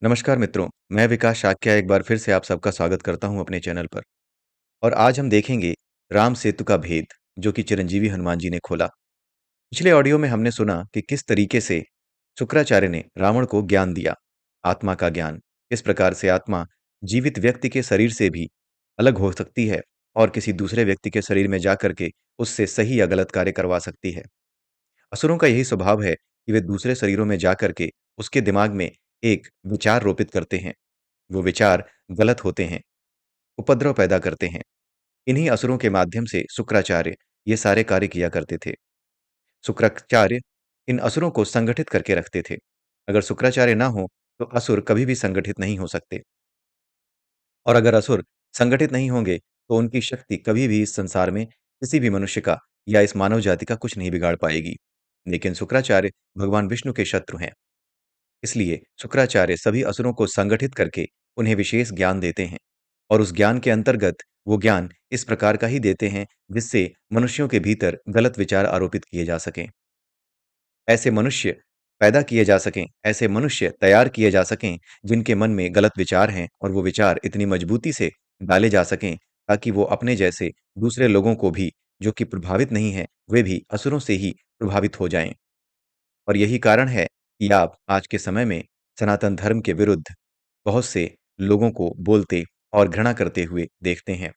नमस्कार मित्रों, मैं विकास शाक्य एक बार फिर से आप सबका स्वागत करता हूं अपने चैनल पर। और आज हम देखेंगे राम सेतु का भेद, जो कि चिरंजीवी हनुमान जी ने खोला। पिछले ऑडियो में हमने सुना कि किस तरीके से शुक्राचार्य ने रावण को ज्ञान दिया, आत्मा का ज्ञान। किस प्रकार से आत्मा जीवित व्यक्ति के शरीर से भी अलग हो सकती है और किसी दूसरे व्यक्ति के शरीर में जाकर के उससे सही या गलत कार्य करवा सकती है। असुरों का यही स्वभाव है कि वे दूसरे शरीरों में जाकर के उसके दिमाग में एक विचार रोपित करते हैं। वो विचार गलत होते हैं, उपद्रव पैदा करते हैं। इन्हीं असुरों के माध्यम से शुक्राचार्य ये सारे कार्य किया करते थे। शुक्राचार्य इन असुरों को संगठित करके रखते थे। अगर शुक्राचार्य ना हो तो असुर कभी भी संगठित नहीं हो सकते, और अगर असुर संगठित नहीं होंगे तो उनकी शक्ति कभी भी इस संसार में किसी भी मनुष्य का या इस मानव जाति का कुछ नहीं बिगाड़ पाएगी। लेकिन शुक्राचार्य भगवान विष्णु के शत्रु हैं। इसलिए शुक्राचार्य सभी असुरों को संगठित करके उन्हें विशेष ज्ञान देते हैं, और उस ज्ञान के अंतर्गत वो ज्ञान इस प्रकार का ही देते हैं जिससे मनुष्यों के भीतर गलत विचार आरोपित किए जा सकें। ऐसे मनुष्य पैदा किए जा सकें, ऐसे मनुष्य तैयार किए जा सकें जिनके मन में गलत विचार हैं, और वो विचार इतनी मजबूती से डाले जा सकें ताकि वो अपने जैसे दूसरे लोगों को भी, जो कि प्रभावित नहीं हैं, वे भी असुरों से ही प्रभावित हो जाएं। और यही कारण है कि आप आज के समय में सनातन धर्म के विरुद्ध बहुत से लोगों को बोलते और घृणा करते हुए देखते हैं।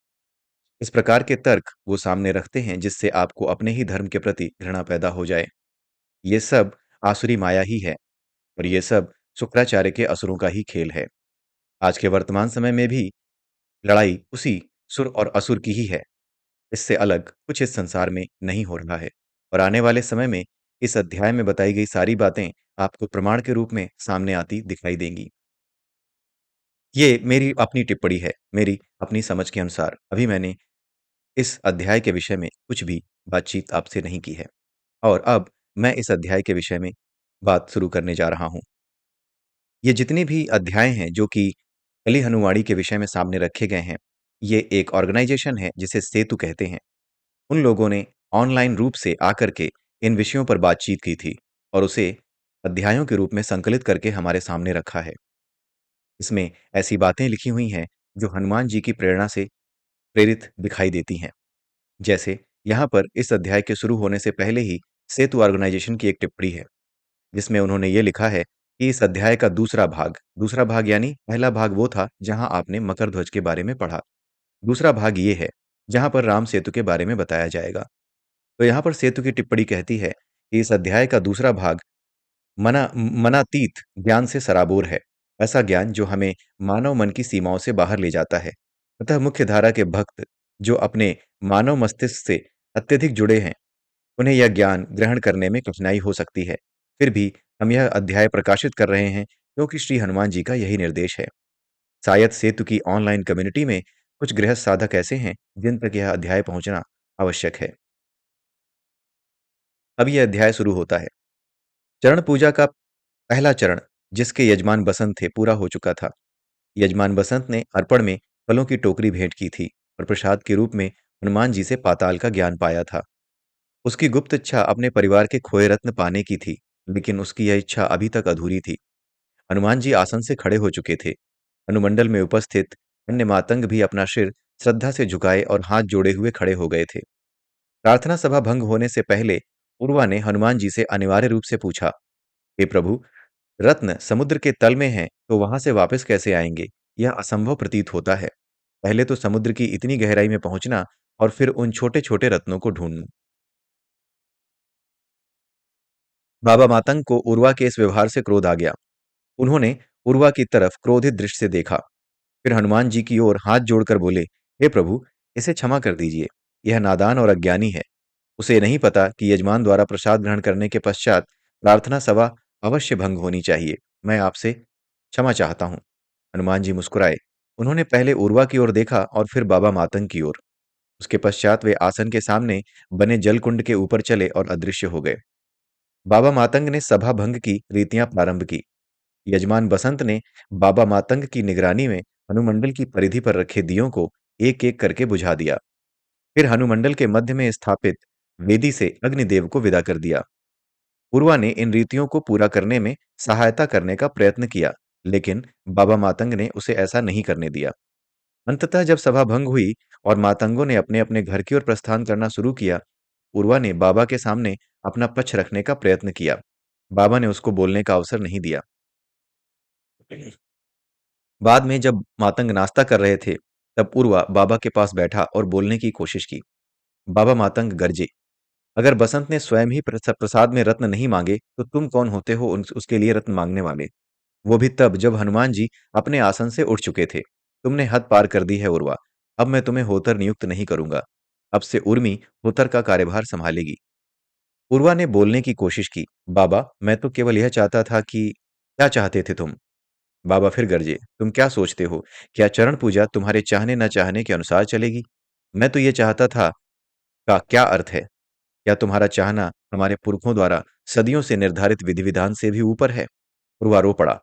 इस प्रकार के तर्क वो सामने रखते हैं जिससे आपको अपने ही धर्म के प्रति घृणा पैदा हो जाए। ये सब आसुरी माया ही है, और ये सब शुक्राचार्य के असुरों का ही खेल है। आज के वर्तमान समय में भी लड़ाई उसी सुर और असुर की ही है। इससे अलग कुछ इस संसार में नहीं हो रहा है। और आने वाले समय में इस अध्याय में बताई गई सारी बातें आपको प्रमाण के रूप में सामने आती दिखाई देंगी। ये मेरी अपनी टिप्पणी है, मेरी अपनी समझ के अनुसार। अभी मैंने इस अध्याय के विषय में कुछ भी बातचीत आपसे नहीं की है, और अब मैं इस अध्याय के विषय में बात शुरू करने जा रहा हूँ। ये जितने भी अध्याय हैं जो कि कली हनुमाड़ी के विषय में सामने रखे गए हैं, ये एक ऑर्गेनाइजेशन है जिसे सेतु कहते हैं। उन लोगों ने ऑनलाइन रूप से आकर के इन विषयों पर बातचीत की थी, और उसे अध्यायों के रूप में संकलित करके हमारे सामने रखा है। इसमें ऐसी बातें लिखी हुई हैं जो हनुमान जी की प्रेरणा से प्रेरित दिखाई देती हैं। जैसे यहाँ पर इस अध्याय के शुरू होने से पहले ही सेतु ऑर्गेनाइजेशन की एक टिप्पणी है, जिसमें उन्होंने ये लिखा है कि इस अध्याय का दूसरा भाग यानी पहला भाग वो था जहाँ आपने मकर ध्वज के बारे में पढ़ा। दूसरा भाग ये है जहाँ पर राम सेतु के बारे में बताया जाएगा। तो यहाँ पर सेतु की टिप्पणी कहती है कि इस अध्याय का दूसरा भाग मनातीत ज्ञान से सराबोर है। ऐसा ज्ञान जो हमें मानव मन की सीमाओं से बाहर ले जाता है। अतः मुख्य धारा के भक्त जो अपने मानव मस्तिष्क से अत्यधिक जुड़े हैं, उन्हें यह ज्ञान ग्रहण करने में कठिनाई हो सकती है। फिर भी हम यह अध्याय प्रकाशित कर रहे हैं क्योंकि श्री हनुमान जी का यही निर्देश है। शायद सेतु की ऑनलाइन कम्युनिटी में कुछ गृहस्थ साधक ऐसे हैं जिन तक यह अध्याय पहुंचना आवश्यक है। अब यह अध्याय शुरू होता है। चरण पूजा का पहला चरण, जिसके यजमान बसंत थे, पूरा हो चुका था। यजमान बसंत ने अर्पण में फलों की टोकरी भेंट की थी और प्रसाद के रूप में हनुमान जी से पाताल का ज्ञान पाया था। उसकी गुप्त इच्छा अपने परिवार के खोए रत्न पाने की थी, लेकिन उसकी यह इच्छा अभी तक अधूरी थी। हनुमान जी आसन से खड़े हो चुके थे। अनुमंडल में उपस्थित अन्य मातंग भी अपना सिर श्रद्धा से झुकाए और हाथ जोड़े हुए खड़े हो गए थे। प्रार्थना सभा भंग होने से पहले उर्वा ने हनुमान जी से अनिवार्य रूप से पूछा, हे प्रभु, रत्न समुद्र के तल में हैं तो वहां से वापस कैसे आएंगे? यह असंभव प्रतीत होता है। पहले तो समुद्र की इतनी गहराई में पहुंचना और फिर उन छोटे छोटे रत्नों को ढूंढना। बाबा मातंग को उर्वा के इस व्यवहार से क्रोध आ गया। उन्होंने उर्वा की तरफ क्रोधित दृष्टि से देखा, फिर हनुमान जी की ओर हाथ जोड़कर बोले, हे प्रभु, इसे क्षमा कर दीजिए। यह नादान और अज्ञानी है। उसे नहीं पता कि यजमान द्वारा प्रसाद ग्रहण करने के पश्चात प्रार्थना सभा अवश्य भंग होनी चाहिए। मैं आपसे क्षमा चाहता हूं। हनुमान जी मुस्कुराए। उन्होंने पहले उर्वा की ओर देखा और फिर बाबा मातंग की ओर। उसके पश्चात वे आसन के सामने बने जल कुंड के ऊपर चले और अदृश्य हो गए। बाबा मातंग ने सभा भंग की रीतियां प्रारंभ की। यजमान बसंत ने बाबा मातंग की निगरानी में हनुमंडल की परिधि पर रखे दियों को एक एक करके बुझा दिया। फिर हनुमंडल के मध्य में स्थापित वेदी से अग्निदेव को विदा कर दिया। पूर्वा ने इन रीतियों को पूरा करने में सहायता करने का प्रयत्न किया, लेकिन बाबा मातंग ने उसे ऐसा नहीं करने दिया। अंततः जब सभा भंग हुई और मातंगों ने अपने-अपने घर की ओर प्रस्थान करना शुरू किया, पूर्वा ने बाबा के सामने अपना पक्ष रखने का प्रयत्न किया। बाबा ने उसको बोलने का अवसर नहीं दिया। बाद में जब मातंग नाश्ता कर रहे थे, तब पूर्वा बाबा के पास बैठा और बोलने की कोशिश की। बाबा मातंग गरजे, अगर बसंत ने स्वयं ही प्रसाद में रत्न नहीं मांगे, तो तुम कौन होते हो उसके लिए रत्न मांगने वाले? वो भी तब जब हनुमान जी अपने आसन से उठ चुके थे। तुमने हद पार कर दी है उर्वा। अब मैं तुम्हें होतर नियुक्त नहीं करूंगा। अब से उर्मी होतर का कार्यभार संभालेगी। उर्वा ने बोलने की कोशिश की। बाबा, मैं तो केवल यह चाहता था कि क्या चाहते थे तुम? बाबा फिर गरजे, तुम क्या सोचते हो? क्या चरण पूजा तुम्हारे चाहने न चाहने के अनुसार चलेगी? मैं तो ये चाहता था का क्या अर्थ है? क्या तुम्हारा चाहना हमारे पुरखों द्वारा सदियों से निर्धारित विधि विधान से भी ऊपर है? उर्वा रो पड़ा।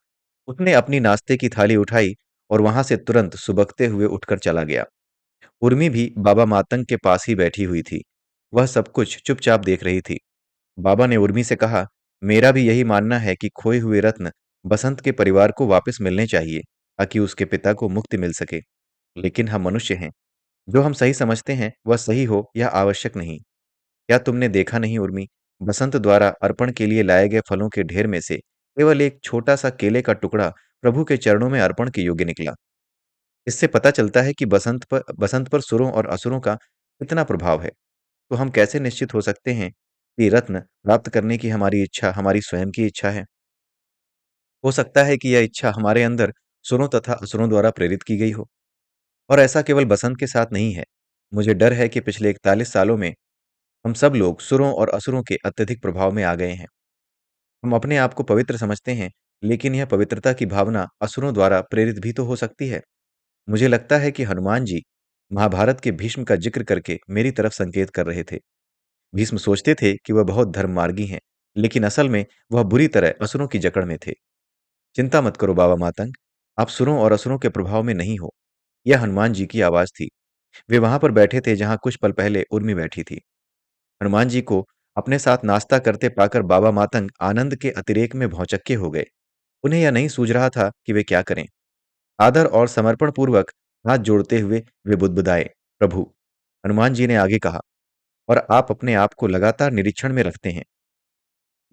उसने अपनी नाश्ते की थाली उठाई और वहां से तुरंत सुबकते हुए उठकर चला गया। उर्मी भी बाबा मातंग के पास ही बैठी हुई थी। वह सब कुछ चुपचाप देख रही थी। बाबा ने उर्मी से कहा, मेरा भी यही मानना है कि खोए हुए रत्न बसंत के परिवार को वापस मिलने चाहिए, ताकि उसके पिता को मुक्ति मिल सके। लेकिन हम मनुष्य हैं। जो हम सही समझते हैं वह सही हो यह आवश्यक नहीं। क्या तुमने देखा नहीं उर्मी, बसंत द्वारा अर्पण के लिए लाए गए फलों के ढेर में से केवल एक छोटा सा केले का टुकड़ा प्रभु के चरणों में अर्पण के योग्य निकला। इससे पता चलता है कि बसंत पर सुरों और असुरों का कितना प्रभाव है। तो हम कैसे निश्चित हो सकते हैं कि रत्न प्राप्त करने की हमारी इच्छा हमारी स्वयं की इच्छा है? हो सकता है कि यह इच्छा हमारे अंदर सुरों तथा असुरों द्वारा प्रेरित की गई हो। और ऐसा केवल बसंत के साथ नहीं है। मुझे डर है कि पिछले 41 सालों में हम सब लोग सुरों और असुरों के अत्यधिक प्रभाव में आ गए हैं। हम अपने आप को पवित्र समझते हैं, लेकिन यह पवित्रता की भावना असुरों द्वारा प्रेरित भी तो हो सकती है। मुझे लगता है कि हनुमान जी महाभारत के भीष्म का जिक्र करके मेरी तरफ संकेत कर रहे थे। भीष्म सोचते थे कि वह बहुत धर्ममार्गी हैं, लेकिन असल में वह बुरी तरह असुरों की जकड़ में थे। चिंता मत करो बाबा मातंग, आप सुरों और असुरों के प्रभाव में नहीं हो। यह हनुमान जी की आवाज थी। वे वहां पर बैठे थे जहां कुछ पल पहले उर्मी बैठी थी। हनुमान जी को अपने साथ नाश्ता करते पाकर बाबा मातंग आनंद के अतिरेक में भौचक्के हो गए। उन्हें यह नहीं सूझ रहा था कि वे क्या करें। आदर और समर्पण पूर्वक हाथ जोड़ते हुए वे बुदबुदाए, प्रभु। हनुमान जी ने आगे कहा, और आप अपने आप को लगातार निरीक्षण में रखते हैं।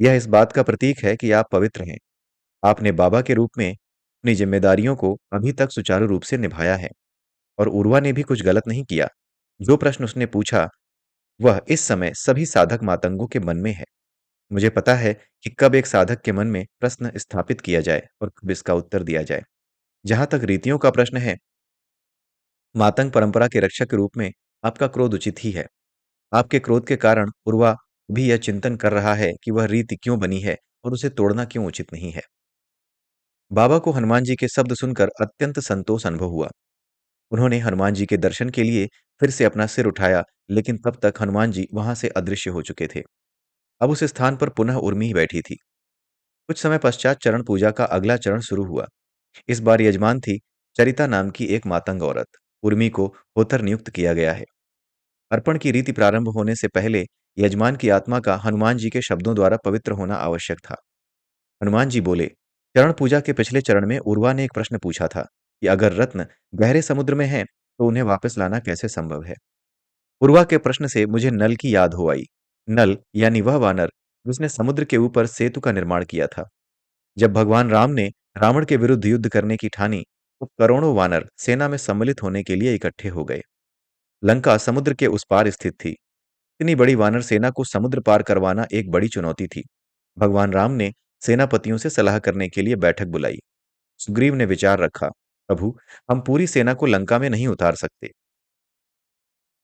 यह इस बात का प्रतीक है कि आप पवित्र हैं। आपने बाबा के रूप में अपनी जिम्मेदारियों को अभी तक सुचारू रूप से निभाया है। और उर्वा ने भी कुछ गलत नहीं किया। जो प्रश्न उसने पूछा वह इस समय सभी साधक मातंगों के मन में है। मुझे पता है कि कब एक साधक के मन में प्रश्न स्थापित किया जाए और कब इसका उत्तर दिया जाए। जहां तक रीतियों का प्रश्न है, मातंग परंपरा के रक्षक के रूप में आपका क्रोध उचित ही है। आपके क्रोध के कारण उर्वा भी यह चिंतन कर रहा है कि वह रीति क्यों बनी है और उसे तोड़ना क्यों उचित नहीं है। बाबा को हनुमान जी के शब्द सुनकर अत्यंत संतोष अनुभव हुआ। उन्होंने हनुमान जी के दर्शन के लिए फिर से अपना सिर उठाया, लेकिन तब तक हनुमान जी वहां से अदृश्य हो चुके थे। अब उस स्थान पर पुनः उर्मी ही बैठी थी। कुछ समय पश्चात चरण पूजा का अगला चरण शुरू हुआ। इस बार यजमान थी चरिता नाम की एक मातंग औरत। उर्मी को होतर नियुक्त किया गया है। अर्पण की रीति प्रारंभ होने से पहले यजमान की आत्मा का हनुमान जी के शब्दों द्वारा पवित्र होना आवश्यक था। हनुमान जी बोले, चरण पूजा के पिछले चरण में उर्वा ने एक प्रश्न पूछा था कि अगर रत्न गहरे समुद्र में है तो उन्हें वापस लाना कैसे संभव है। उर्वा के प्रश्न से मुझे नल की याद हो आई। नल यानी वह वानर जिसने समुद्र के ऊपर सेतु का निर्माण किया था। जब भगवान राम ने रावण के विरुद्ध युद्ध करने की ठानी, तो करोड़ों वानर सेना में सम्मिलित होने के लिए इकट्ठे हो गए। लंका समुद्र के उस पार स्थित थी। इतनी बड़ी वानर सेना को समुद्र पार करवाना एक बड़ी चुनौती थी। भगवान राम ने सेनापतियों से सलाह करने के लिए बैठक बुलाई। सुग्रीव ने विचार रखा, प्रभु, हम पूरी सेना को लंका में नहीं उतार सकते।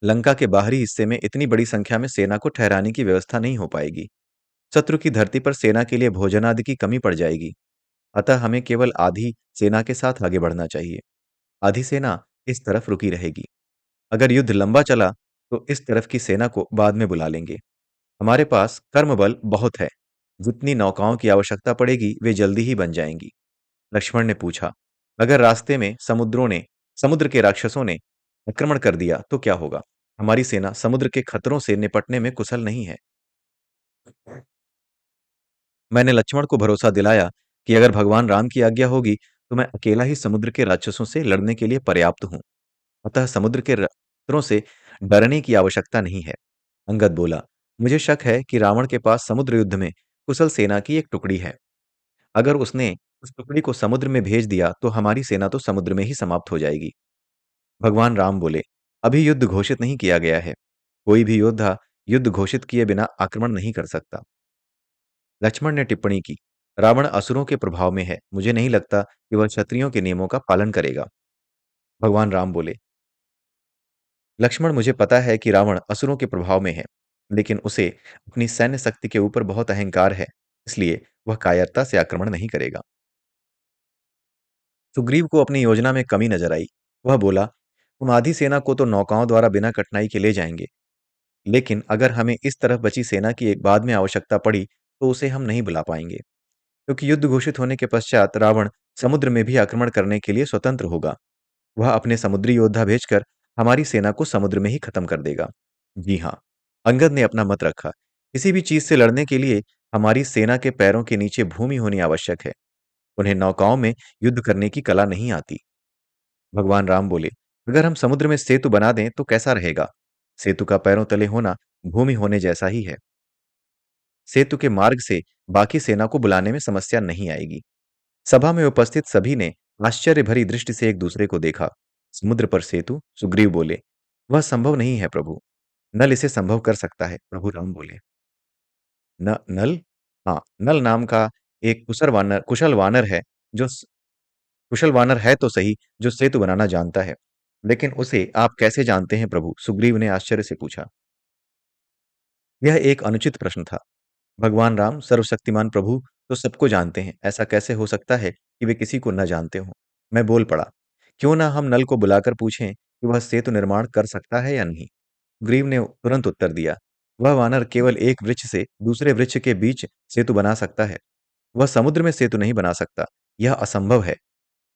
लंका के बाहरी हिस्से में इतनी बड़ी संख्या में सेना को ठहराने की व्यवस्था नहीं हो पाएगी। शत्रु की धरती पर सेना के लिए भोजन आदि की कमी पड़ जाएगी। अतः हमें केवल आधी सेना के साथ आगे बढ़ना चाहिए। आधी सेना इस तरफ रुकी रहेगी। अगर युद्ध लंबा चला तो इस तरफ की सेना को बाद में बुला लेंगे। हमारे पास कर्म बल बहुत है। जितनी नौकाओं की आवश्यकता पड़ेगी वे जल्दी ही बन जाएंगी। लक्ष्मण ने पूछा, अगर रास्ते में समुद्र के राक्षसों ने आक्रमण कर दिया तो क्या होगा? हमारी सेना समुद्र के खतरों से निपटने में कुशल नहीं है। मैंने लक्ष्मण को भरोसा दिलाया कि अगर भगवान राम की आज्ञा होगी तो मैं अकेला ही समुद्र के राक्षसों से लड़ने के लिए पर्याप्त हूँ। अतः समुद्र के खतरों से डरने की आवश्यकता नहीं है। अंगद बोला, मुझे शक है कि रावण के पास समुद्र युद्ध में कुशल सेना की एक टुकड़ी है। अगर उसने उस टुकड़ी को समुद्र में भेज दिया तो हमारी सेना तो समुद्र में ही समाप्त हो जाएगी। भगवान राम बोले, अभी युद्ध घोषित नहीं किया गया है। कोई भी योद्धा युद्ध घोषित किए बिना आक्रमण नहीं कर सकता। लक्ष्मण ने टिप्पणी की, रावण असुरों के प्रभाव में है, मुझे नहीं लगता कि वह क्षत्रियों के नियमों का पालन करेगा। भगवान राम बोले, लक्ष्मण, मुझे पता है कि रावण असुरों के प्रभाव में है, लेकिन उसे अपनी सैन्य शक्ति के ऊपर बहुत अहंकार है, इसलिए वह कायरता से आक्रमण नहीं करेगा। सुग्रीव को अपनी योजना में कमी नजर आई। वह बोला, तुम आधी सेना को तो नौकाओं द्वारा बिना कठिनाई के ले जाएंगे, लेकिन अगर हमें इस तरफ बची सेना की एक बाद में आवश्यकता पड़ी तो उसे हम नहीं बुला पाएंगे, क्योंकि युद्ध घोषित होने के पश्चात रावण समुद्र में भी आक्रमण करने के लिए स्वतंत्र होगा। वह अपने समुद्री योद्धा भेजकर हमारी सेना को समुद्र में ही खत्म कर देगा। जी हाँ, अंगद ने अपना मत रखा। किसी भी चीज से लड़ने के लिए हमारी सेना के पैरों के नीचे भूमि होनी आवश्यक है। उन्हें नौकाओं में युद्ध करने की कला नहीं आती। भगवान राम बोले, अगर हम समुद्र में सेतु बना दें तो कैसा रहेगा? सेतु का पैरों तले होना भूमि होने जैसा ही है। सेतु के मार्ग से बाकी सेना को बुलाने में समस्या नहीं आएगी। सभा में उपस्थित सभी ने आश्चर्य भरी दृष्टि से एक दूसरे को देखा। समुद्र पर सेतु? सुग्रीव बोले, वह संभव नहीं है प्रभु। नल इसे संभव कर सकता है, प्रभु राम बोले। न नल? हाँ, नल नाम का एक कुशल वानर है, जो कुशल वानर है तो सही, जो सेतु बनाना जानता है। लेकिन उसे आप कैसे जानते हैं प्रभु? सुग्रीव ने आश्चर्य से पूछा। यह एक अनुचित प्रश्न था। भगवान राम सर्वशक्तिमान प्रभु तो सबको जानते हैं। ऐसा कैसे हो सकता है कि वे किसी को न जानते हों? मैं बोल पड़ा, क्यों ना हम नल को बुलाकर पूछें कि वह सेतु निर्माण कर सकता है या नहीं। ग्रीव ने तुरंत उत्तर दिया, वह वानर केवल एक वृक्ष से दूसरे वृक्ष के बीच सेतु बना सकता है। वह समुद्र में सेतु नहीं बना सकता। यह असंभव है।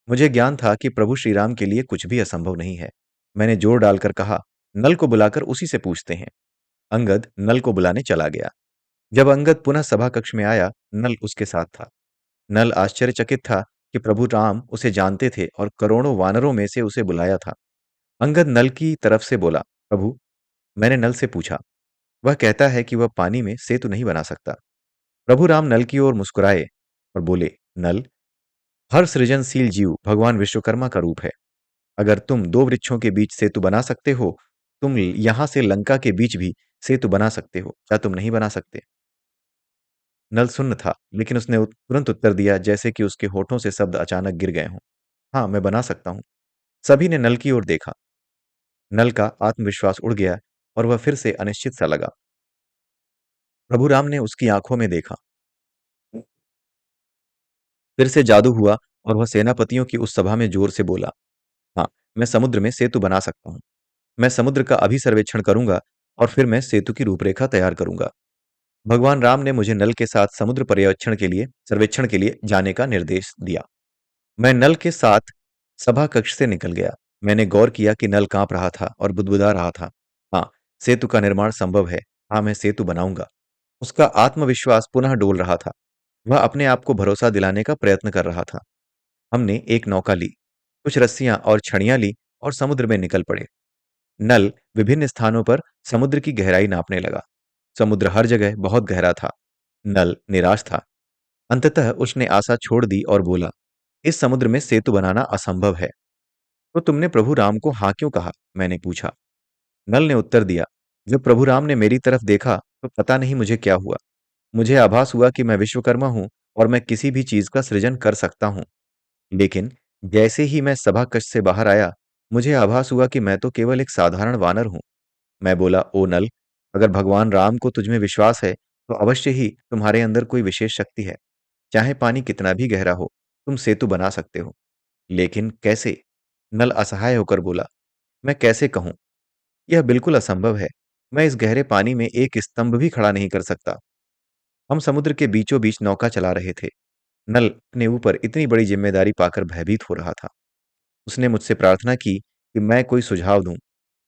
मुझे ज्ञान था कि प्रभु श्री राम के लिए कुछ भी असंभव नहीं है। मैंने जोर डालकर कहा, नल को बुलाकर उसी से पूछते हैं। अंगद नल को बुलाने चला गया। जब अंगद पुनः सभा कक्ष में आया, नल उसके साथ था। नल आश्चर्यचकित था कि प्रभु राम उसे जानते थे और करोड़ों वानरों में से उसे बुलाया था। अंगद नल की तरफ से बोला, प्रभु, मैंने नल से पूछा, वह कहता है कि वह पानी में सेतु नहीं बना सकता। प्रभु राम नल की ओर मुस्कुराए और बोले, नल, हर सृजनशील जीव भगवान विश्वकर्मा का रूप है। अगर तुम दो वृक्षों के बीच सेतु बना सकते हो, तुम यहां से लंका के बीच भी सेतु बना सकते हो। क्या तुम नहीं बना सकते? नल सुन्न था, लेकिन उसने तुरंत उत्तर दिया, जैसे कि उसके होठों से शब्द अचानक गिर गए हों। हाँ, मैं बना सकता हूँ। सभी ने नल की ओर देखा। नल का आत्मविश्वास उड़ गया और वह फिर से अनिश्चित सा लगा। प्रभु राम ने उसकी आंखों में देखा। फिर से जादू हुआ और वह सेनापतियों की उस सभा में जोर से बोला, हाँ, मैं समुद्र में सेतु बना सकता हूँ। मैं समुद्र का अभी सर्वेक्षण करूंगा और फिर मैं सेतु की रूपरेखा तैयार करूंगा। भगवान राम ने मुझे नल के साथ समुद्र पर्यवेक्षण के लिए सर्वेक्षण के लिए जाने का निर्देश दिया। मैं नल के साथ सभा कक्ष से निकल गया। मैंने गौर किया कि नल कांप रहा था और बुदबुदा रहा था। हाँ, सेतु का निर्माण संभव है। हाँ, मैं सेतु बनाऊंगा। उसका आत्मविश्वास पुनः डोल रहा था। वह अपने आप को भरोसा दिलाने का प्रयत्न कर रहा था। हमने एक नौका ली, कुछ रस्सियां और छड़ियां ली और समुद्र में निकल पड़े। नल विभिन्न स्थानों पर समुद्र की गहराई नापने लगा। समुद्र हर जगह बहुत गहरा था। नल निराश था। अंततः उसने आशा छोड़ दी और बोला, इस समुद्र में सेतु बनाना असंभव है। तो तुमने प्रभु राम को हाँ क्यों कहा? मैंने पूछा। नल ने उत्तर दिया, जब प्रभु राम ने मेरी तरफ देखा तो पता नहीं मुझे क्या हुआ। मुझे आभास हुआ कि मैं विश्वकर्मा हूं और मैं किसी भी चीज का सृजन कर सकता हूं। लेकिन जैसे ही मैं सभा कक्ष से बाहर आया, मुझे आभास हुआ कि मैं तो केवल एक साधारण वानर हूं। मैं बोला, ओ नल, अगर भगवान राम को तुझ में विश्वास है तो अवश्य ही तुम्हारे अंदर कोई विशेष शक्ति है। चाहे पानी कितना भी गहरा हो, तुम सेतु बना सकते हो। लेकिन कैसे? नल असहाय होकर बोला, मैं कैसे कहूं? यह बिल्कुल असंभव है। मैं इस गहरे पानी में एक स्तंभ भी खड़ा नहीं कर सकता। हम समुद्र के बीचों बीच नौका चला रहे थे। नल अपने ऊपर इतनी बड़ी जिम्मेदारी पाकर भयभीत हो रहा था। उसने मुझसे प्रार्थना की कि मैं कोई सुझाव दूं।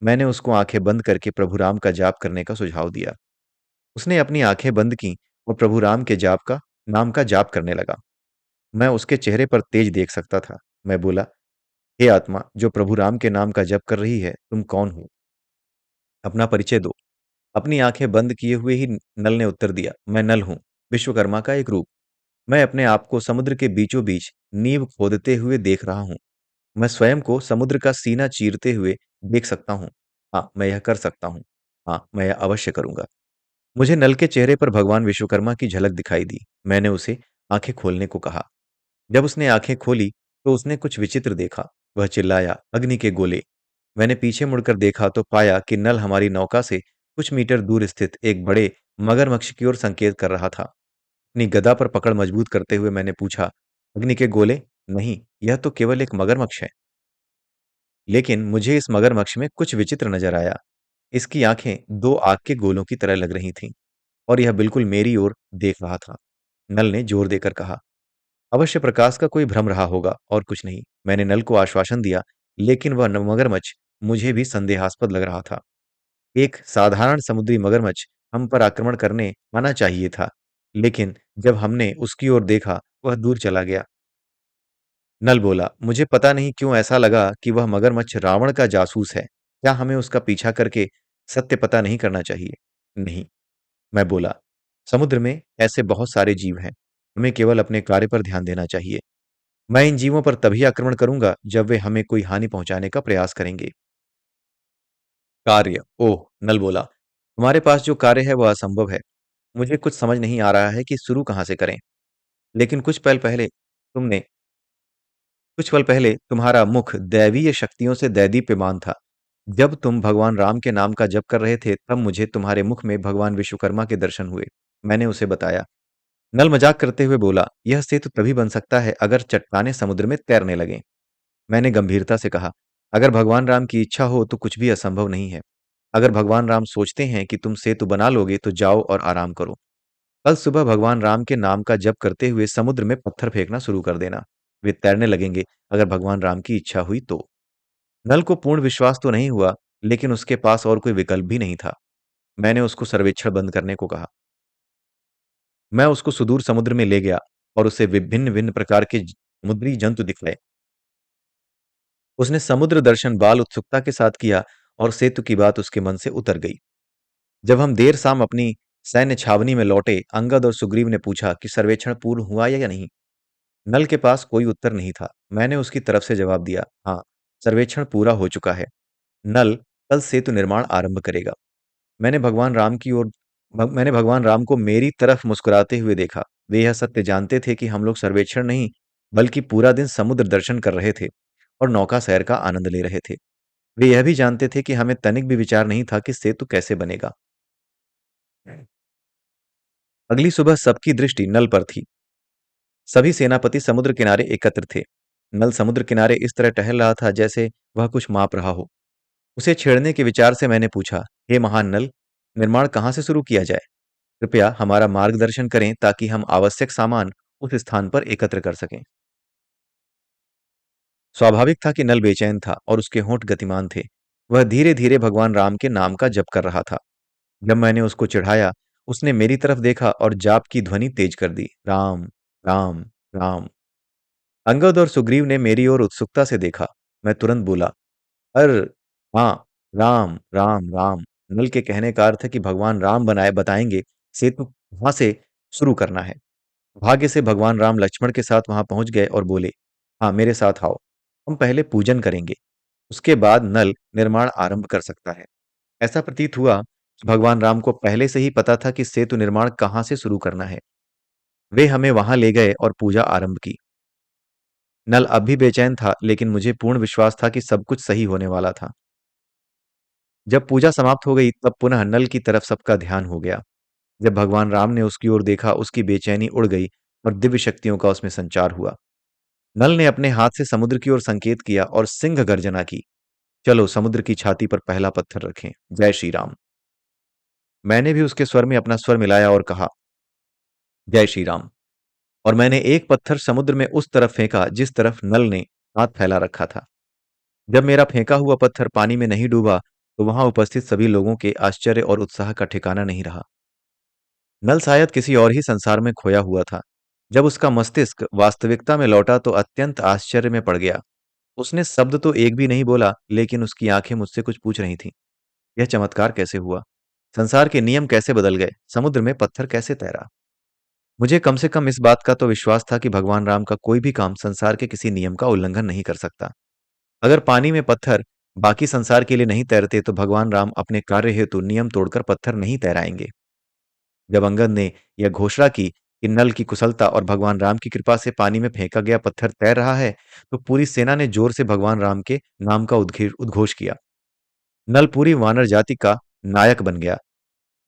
मैंने उसको आंखें बंद करके प्रभु राम का जाप करने का सुझाव दिया। उसने अपनी आंखें बंद की और प्रभु राम के जाप का नाम का जाप करने लगा। मैं उसके चेहरे पर तेज देख सकता था। मैं बोला, हे आत्मा जो प्रभु राम के नाम का जप कर रही है, तुम कौन हो? अपना परिचय दो। अपनी आंखें बंद किए हुए ही नल ने उत्तर दिया, मैं नल हूं, विश्वकर्मा का एक रूप। मैं अपने आप को समुद्र के बीचों बीच नींव खोदते हुए देख रहा हूं। मैं स्वयं को समुद्र का सीना चीरते हुए देख सकता हूं। हाँ, मैं यह कर सकता हूं। हाँ, मैं यह अवश्य करूंगा। मुझे नल के चेहरे पर भगवान विश्वकर्मा की झलक दिखाई दी। मैंने उसे आंखें खोलने को कहा। जब उसने आंखें खोली तो उसने कुछ विचित्र देखा। वह चिल्लाया, अग्नि के गोले। मैंने पीछे मुड़कर देखा तो पाया कि नल हमारी नौका से कुछ मीटर दूर स्थित एक बड़े मगरमच्छ की ओर संकेत कर रहा था। अपनी गदा पर पकड़ मजबूत करते हुए मैंने पूछा, अग्नि के गोले? नहीं, यह तो केवल एक मगरमच्छ है। लेकिन मुझे इस मगरमच्छ में कुछ विचित्र नजर आया। इसकी आंखें दो आग के गोलों की तरह लग रही थीं और यह बिल्कुल मेरी ओर देख रहा था। नल ने जोर देकर कहा, अवश्य प्रकाश का कोई भ्रम रहा होगा और कुछ नहीं। मैंने नल को आश्वासन दिया, लेकिन वह मगरमच्छ मुझे भी संदेहास्पद लग रहा था। एक साधारण समुद्री मगरमच्छ हम पर आक्रमण करने आना चाहिए था, लेकिन जब हमने उसकी ओर देखा, वह दूर चला गया। नल बोला, मुझे पता नहीं क्यों ऐसा लगा कि वह मगरमच्छ रावण का जासूस है। क्या हमें उसका पीछा करके सत्य पता नहीं करना चाहिए? नहीं, मैं बोला, समुद्र में ऐसे बहुत सारे जीव हैं। हमें केवल अपने कार्य पर ध्यान देना चाहिए। मैं इन जीवों पर तभी आक्रमण करूंगा जब वे हमें कोई हानि पहुंचाने का प्रयास करेंगे। कार्य? ओह! नल बोला, तुम्हारे पास जो कार्य है वह असंभव है। मुझे कुछ समझ नहीं आ रहा है कि शुरू कहाँ से करें। लेकिन तुमने कुछ पल पहले तुम्हारा मुख दैवीय शक्तियों से दैदीप्यमान था। जब तुम भगवान राम के नाम का जप कर रहे थे, तब मुझे तुम्हारे मुख में भगवान विश्वकर्मा के दर्शन हुए। मैंने उसे बताया। नल मजाक करते हुए बोला, यह सेतु तभी बन सकता है अगर चट्टानें समुद्र में तैरने लगें। मैंने गंभीरता से कहा, अगर भगवान राम की इच्छा हो तो कुछ भी असंभव नहीं है। अगर भगवान राम सोचते हैं कि तुम सेतु बना लोगे तो जाओ और आराम करो। कल सुबह भगवान राम के नाम का जप करते हुए समुद्र में पत्थर फेंकना शुरू कर देना। वे तैरने लगेंगे अगर भगवान राम की इच्छा हुई तो। नल को पूर्ण विश्वास तो नहीं हुआ, लेकिन उसके पास और कोई विकल्प भी नहीं था। मैंने उसको सर्वेक्षण बंद करने को कहा। मैं उसको सुदूर समुद्र में ले गया और उसे विभिन्न विभिन्न प्रकार के समुद्री जंतु दिखलाए। उसने समुद्र दर्शन बाल उत्सुकता के साथ किया और सेतु की बात उसके मन से उतर गई। जब हम देर शाम अपनी सैन्य छावनी में लौटे, अंगद और सुग्रीव ने पूछा कि सर्वेक्षण पूर्ण हुआ या नहीं। नल के पास कोई उत्तर नहीं था। मैंने उसकी तरफ से जवाब दिया, हाँ, सर्वेक्षण पूरा हो चुका है। नल कल सेतु निर्माण आरंभ करेगा। मैंने भगवान राम की ओर मैंने भगवान राम को मेरी तरफ मुस्कुराते हुए देखा। वे यह सत्य जानते थे कि हम लोग सर्वेक्षण नहीं, बल्कि पूरा दिन समुद्र दर्शन कर रहे थे और नौका सैर का आनंद ले रहे थे। वे यह भी जानते थे कि हमें तनिक भी विचार नहीं था कि सेतु कैसे बनेगा। अगली सुबह सबकी दृष्टि नल पर थी। सभी सेनापति समुद्र किनारे एकत्र थे। नल समुद्र किनारे इस तरह टहल रहा था जैसे वह कुछ माप रहा हो। उसे छेड़ने के विचार से मैंने पूछा, हे महान नल, निर्माण कहाँ से शुरू किया जाए? कृपया हमारा मार्गदर्शन करें ताकि हम आवश्यक सामान उस स्थान पर एकत्र कर सकें। स्वाभाविक था कि नल बेचैन था और उसके होंठ गतिमान थे। वह धीरे धीरे भगवान राम के नाम का जप कर रहा था। जब मैंने उसको चिढ़ाया, उसने मेरी तरफ देखा और जाप की ध्वनि तेज कर दी, राम, राम, राम। अंगद और सुग्रीव ने मेरी ओर उत्सुकता से देखा। मैं तुरंत बोला, अर हाँ, राम, राम, राम। नल के कहने का अर्थ है कि भगवान राम बनाए बताएंगे सेतु वहां से शुरू करना है। भाग्य से भगवान राम लक्ष्मण के साथ वहां पहुंच गए और बोले, हाँ, मेरे साथ आओ। हम पहले पूजन करेंगे, उसके बाद नल निर्माण आरंभ कर सकता है। ऐसा प्रतीत हुआ कि भगवान राम को पहले से ही पता था कि सेतु निर्माण कहाँ से शुरू करना है। वे हमें वहां ले गए और पूजा आरंभ की। नल अब भी बेचैन था, लेकिन मुझे पूर्ण विश्वास था कि सब कुछ सही होने वाला था। जब पूजा समाप्त हो गई, तब पुनः नल की तरफ सबका ध्यान हो गया। जब भगवान राम ने उसकी ओर देखा, उसकी बेचैनी उड़ गई और दिव्य शक्तियों का उसमें संचार हुआ। नल ने अपने हाथ से समुद्र की ओर संकेत किया और सिंह गर्जना की। चलो समुद्र की छाती पर पहला पत्थर रखें। जय श्री राम। मैंने भी उसके स्वर में अपना स्वर मिलाया और कहा, जय श्री राम। और मैंने एक पत्थर समुद्र में उस तरफ फेंका जिस तरफ नल ने हाथ फैला रखा था। जब मेरा फेंका हुआ पत्थर पानी में नहीं डूबा, तो वहां उपस्थित सभी लोगों के आश्चर्य और उत्साह का ठिकाना नहीं रहा। नल शायद किसी और ही संसार में खोया हुआ था। जब उसका मस्तिष्क वास्तविकता में लौटा तो अत्यंत आश्चर्य में पड़ गया। उसने शब्द तो एक भी नहीं बोला, लेकिन उसकी आंखें मुझसे कुछ पूछ रही थीं। यह चमत्कार कैसे हुआ? संसार के नियम कैसे बदल गए? समुद्र में पत्थर कैसे तैरा? मुझे कम से कम इस बात का तो विश्वास था कि भगवान राम का कोई भी काम संसार के किसी नियम का उल्लंघन नहीं कर सकता। अगर पानी में पत्थर बाकी संसार के लिए नहीं तैरते, तो भगवान राम अपने कार्य हेतु नियम तोड़कर पत्थर नहीं तैराएंगे। जब अंगद ने यह घोषणा की कि नल की कुशलता और भगवान राम की कृपा से पानी में फेंका गया पत्थर तैर रहा है, तो पूरी सेना ने जोर से भगवान राम के नाम का उद्घोष किया। नल पूरी वानर जाति का नायक बन गया।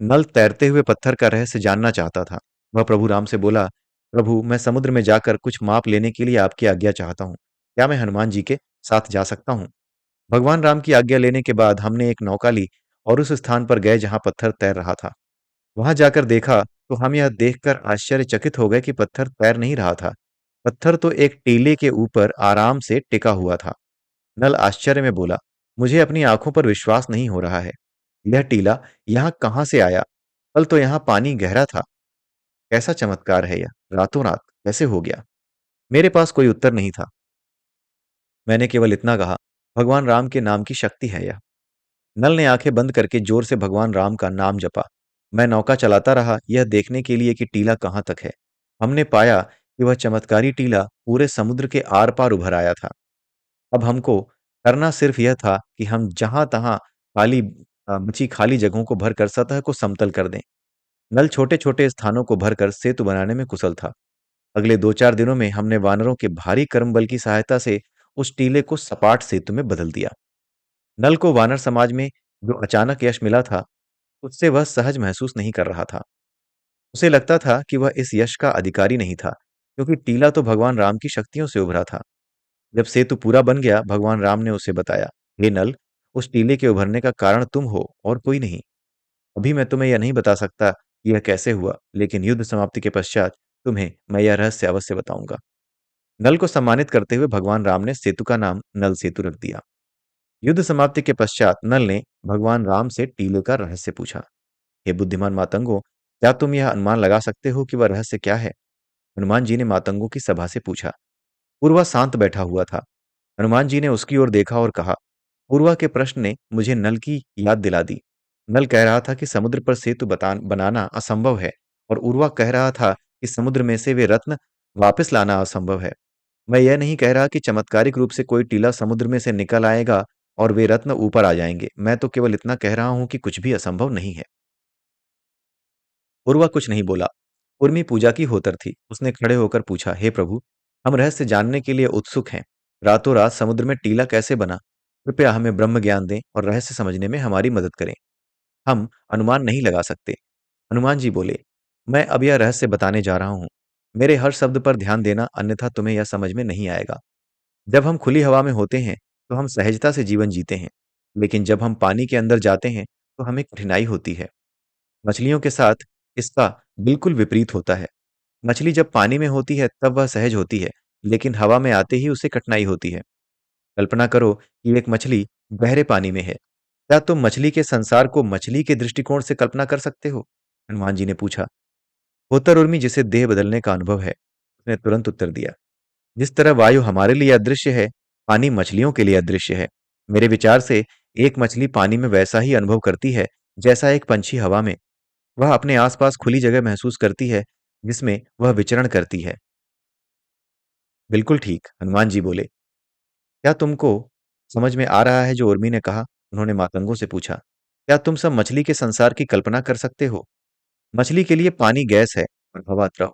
नल तैरते हुए पत्थर का रहस्य जानना चाहता था। वह प्रभु राम से बोला, प्रभु, मैं समुद्र में जाकर कुछ माप लेने के लिए आपकी आज्ञा चाहता हूँ। क्या मैं हनुमान जी के साथ जा सकता हूँ? भगवान राम की आज्ञा लेने के बाद हमने एक नौका ली और उस स्थान पर गए जहां पत्थर तैर रहा था। वहां जाकर देखा तो हम यह देखकर आश्चर्यचकित हो गए कि पत्थर तैर नहीं रहा था। पत्थर तो एक टीले के ऊपर आराम से टिका हुआ था। नल आश्चर्य में बोला, मुझे अपनी आंखों पर विश्वास नहीं हो रहा है। यह टीला यहाँ कहाँ से आया? कल तो यहाँ पानी गहरा था। कैसा चमत्कार है यह! रातों रात कैसे हो गया? मेरे पास कोई उत्तर नहीं था। मैंने केवल इतना कहा, भगवान राम के नाम की शक्ति है यह। नल ने आंखें बंद करके जोर से भगवान राम का नाम जपा। मैं नौका चलाता रहा, यह देखने के लिए कि टीला कहाँ तक है। हमने पाया कि वह चमत्कारी टीला पूरे समुद्र के आर पार उभर आया था। अब हमको करना सिर्फ यह था कि हम जहां तहां बची खाली जगहों को भरकर सतह को समतल कर दें। नल छोटे छोटे स्थानों को भरकर सेतु बनाने में कुशल था। अगले 2-4 दिनों में हमने वानरों के भारी कर्मबल की सहायता से उस टीले को सपाट सेतु में बदल दिया। नल को वानर समाज में जो अचानक यश मिला था, उससे वह सहज महसूस नहीं कर रहा था। उसे लगता था कि वह इस यश का अधिकारी नहीं था, क्योंकि टीला तो भगवान राम की शक्तियों से उभरा था। जब सेतु पूरा बन गया, भगवान राम ने उसे बताया, हे नल, उस टीले के उभरने का कारण तुम हो और कोई नहीं। अभी मैं तुम्हें यह नहीं बता सकता कि यह कैसे हुआ, लेकिन युद्ध समाप्ति के पश्चात तुम्हें मैं यह रहस्य अवश्य बताऊंगा। नल को सम्मानित करते हुए भगवान राम ने सेतु का नाम नल सेतु रख दिया। युद्ध समाप्ति के पश्चात नल ने भगवान राम से टीले का रहस्य पूछा। हे बुद्धिमान मातंगो, क्या तुम यह अनुमान लगा सकते हो कि वह रहस्य क्या है? हनुमान जी ने मातंगों की सभा से पूछा। पूर्वा शांत बैठा हुआ था। हनुमान जी ने उसकी ओर देखा और कहा, पूर्वा के प्रश्न ने मुझे नल की याद दिला दी। नल कह रहा था कि समुद्र पर सेतु बनाना असंभव है, और उर्वा कह रहा था कि समुद्र में से वे रत्न वापस लाना असंभव है। मैं यह नहीं कह रहा कि चमत्कारिक रूप से कोई टीला समुद्र में से निकल आएगा और वे रत्न ऊपर आ जाएंगे। मैं तो केवल इतना कह रहा हूं कि कुछ भी असंभव नहीं है। उर्वा कुछ नहीं बोला। उर्मी पूजा की होतर थी। उसने खड़े होकर पूछा, हे प्रभु, हम रहस्य जानने के लिए उत्सुक हैं। रातों रात समुद्र में टीला कैसे बना? कृपया हमें ब्रह्म ज्ञान दें और रहस्य समझने में हमारी मदद करें। हम अनुमान नहीं लगा सकते। हनुमान जी बोले, मैं अब यह रहस्य बताने जा रहा हूं। मेरे हर शब्द पर ध्यान देना, अन्यथा तुम्हें यह समझ में नहीं आएगा। जब हम खुली हवा में होते हैं, तो हम सहजता से जीवन जीते हैं। लेकिन जब हम पानी के अंदर जाते हैं, तो हमें कठिनाई होती है। मछलियों के साथ इसका बिल्कुल विपरीत होता है। मछली जब पानी में होती है, तब वह सहज होती है, लेकिन हवा में आते ही उसे कठिनाई होती है। कल्पना करो कि एक मछली गहरे पानी में है। क्या तुम मछली के संसार को मछली के दृष्टिकोण से कल्पना कर सकते हो? हनुमान जी ने पूछा। होतर उर्मी, जिसे देह बदलने का अनुभव है, उसने तुरंत उत्तर दिया, जिस तरह वायु हमारे लिए अदृश्य है, पानी मछलियों के लिए अदृश्य है। मेरे विचार से एक मछली पानी में वैसा ही अनुभव करती है जैसा एक पंछी हवा में। वह अपने आसपास खुली जगह महसूस करती है जिसमें वह विचरण करती है। बिल्कुल ठीक, हनुमान जी बोले। क्या तुमको समझ में आ रहा है जो उर्मी ने कहा? उन्होंने मातंगों से पूछा। क्या तुम सब मछली के संसार की कल्पना कर सकते हो? मछली के लिए पानी गैस है और हवा द्रव।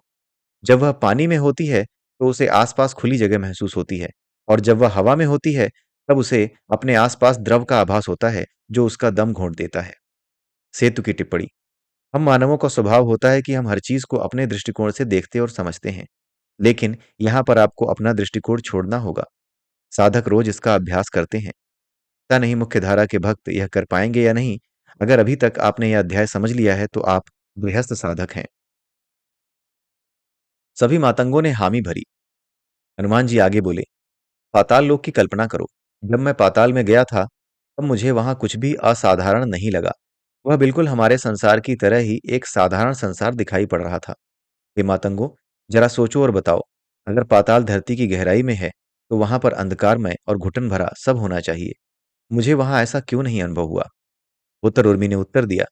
जब वह पानी में होती है, तो उसे आसपास खुली जगह महसूस होती है, और जब वह हवा में होती है, तब उसे अपने आसपास द्रव का आभास होता है जो उसका दम घोंट देता है। सेतु की टिप्पणी। हम मानवों का स्वभाव होता है कि हम हर चीज को अपने दृष्टिकोण से देखते और समझते हैं, लेकिन यहाँ पर आपको अपना दृष्टिकोण छोड़ना होगा। साधक रोज इसका अभ्यास करते हैं। पता नहीं मुख्य धारा के भक्त यह कर पाएंगे या नहीं। अगर अभी तक आपने यह अध्याय समझ लिया है, तो आप गृहस्थ साधक हैं। सभी मातंगों ने हामी भरी। हनुमान जी आगे बोले, पाताल लोक की कल्पना करो। जब मैं पाताल में गया था, तब मुझे वहां कुछ भी असाधारण नहीं लगा। वह बिल्कुल हमारे संसार की तरह ही एक साधारण संसार दिखाई पड़ रहा था। हे मातंगो, जरा सोचो और बताओ, अगर पाताल धरती की गहराई में है, तो वहां पर अंधकारमय और घुटन भरा सब होना चाहिए। मुझे वहां ऐसा क्यों नहीं अनुभव हुआ? उत्तर उर्मी ने उत्तर दिया,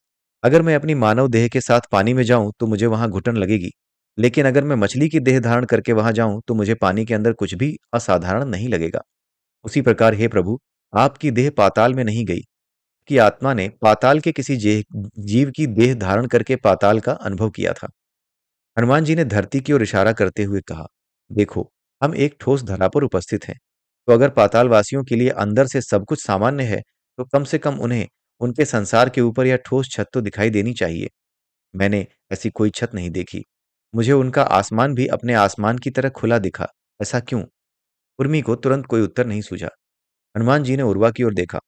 अगर मैं अपनी मानव देह के साथ पानी में जाऊं तो मुझे वहां घुटन लगेगी, लेकिन अगर मैं मछली की देह धारण करके वहां जाऊं तो मुझे पानी के अंदर कुछ भी असाधारण नहीं लगेगा। उसी प्रकार हे प्रभु, आपकी देह पाताल में नहीं गई, कि आत्मा ने पाताल के किसी जीव की देह धारण करके पाताल का अनुभव किया था। हनुमान जी ने धरती की ओर इशारा करते हुए कहा, देखो, हम एक ठोस धरा पर उपस्थित हैं। तो अगर पाताल वासियों के लिए अंदर से सब कुछ सामान्य है, तो कम से कम उन्हें उनके संसार के ऊपर यह ठोस छत तो दिखाई देनी चाहिए। मैंने ऐसी कोई छत नहीं देखी। मुझे उनका आसमान भी अपने आसमान की तरह खुला दिखा। ऐसा क्यों? उर्मी को तुरंत कोई उत्तर नहीं सूझा। हनुमान जी ने उर्वा की ओर देखा।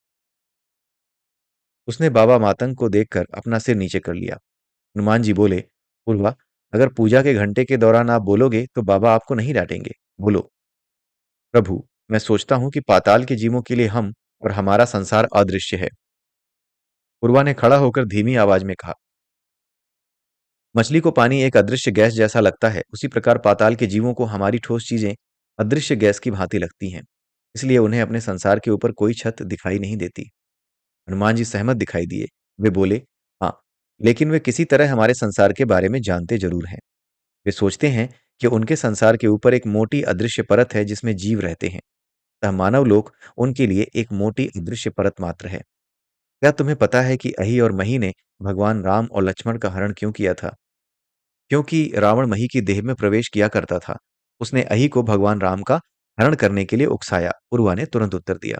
उसने बाबा मातंग को देखकर अपना सिर नीचे कर लिया। हनुमान जी बोले, उर्वा, अगर पूजा के घंटे के दौरान आप बोलोगे तो बाबा आपको नहीं डांटेंगे। बोलो। प्रभु, मैं सोचता हूं कि पाताल के जीवों के लिए हम और हमारा संसार अदृश्य है। उर्वा ने खड़ा होकर धीमी आवाज में कहा, मछली को पानी एक अदृश्य गैस जैसा लगता है, उसी प्रकार पाताल के जीवों को हमारी ठोस चीजें अदृश्य गैस की भांति लगती हैं। इसलिए उन्हें अपने संसार के ऊपर कोई छत दिखाई नहीं देती। हनुमान जी सहमत दिखाई दिए। वे बोले, हाँ, लेकिन वे किसी तरह हमारे संसार के बारे में जानते जरूर हैं। वे सोचते हैं कि उनके संसार के ऊपर एक मोटी अदृश्य परत है जिसमें जीव रहते हैं। अतः मानव लोक उनके लिए एक मोटी अदृश्य परत मात्र है। क्या तुम्हें पता है कि अहि और मही ने भगवान राम और लक्ष्मण का हरण क्यों किया था? क्योंकि रावण मही की देह में प्रवेश किया करता था। उसने अहि को भगवान राम का हरण करने के लिए उकसाया। उर्वा ने तुरंत उत्तर दिया,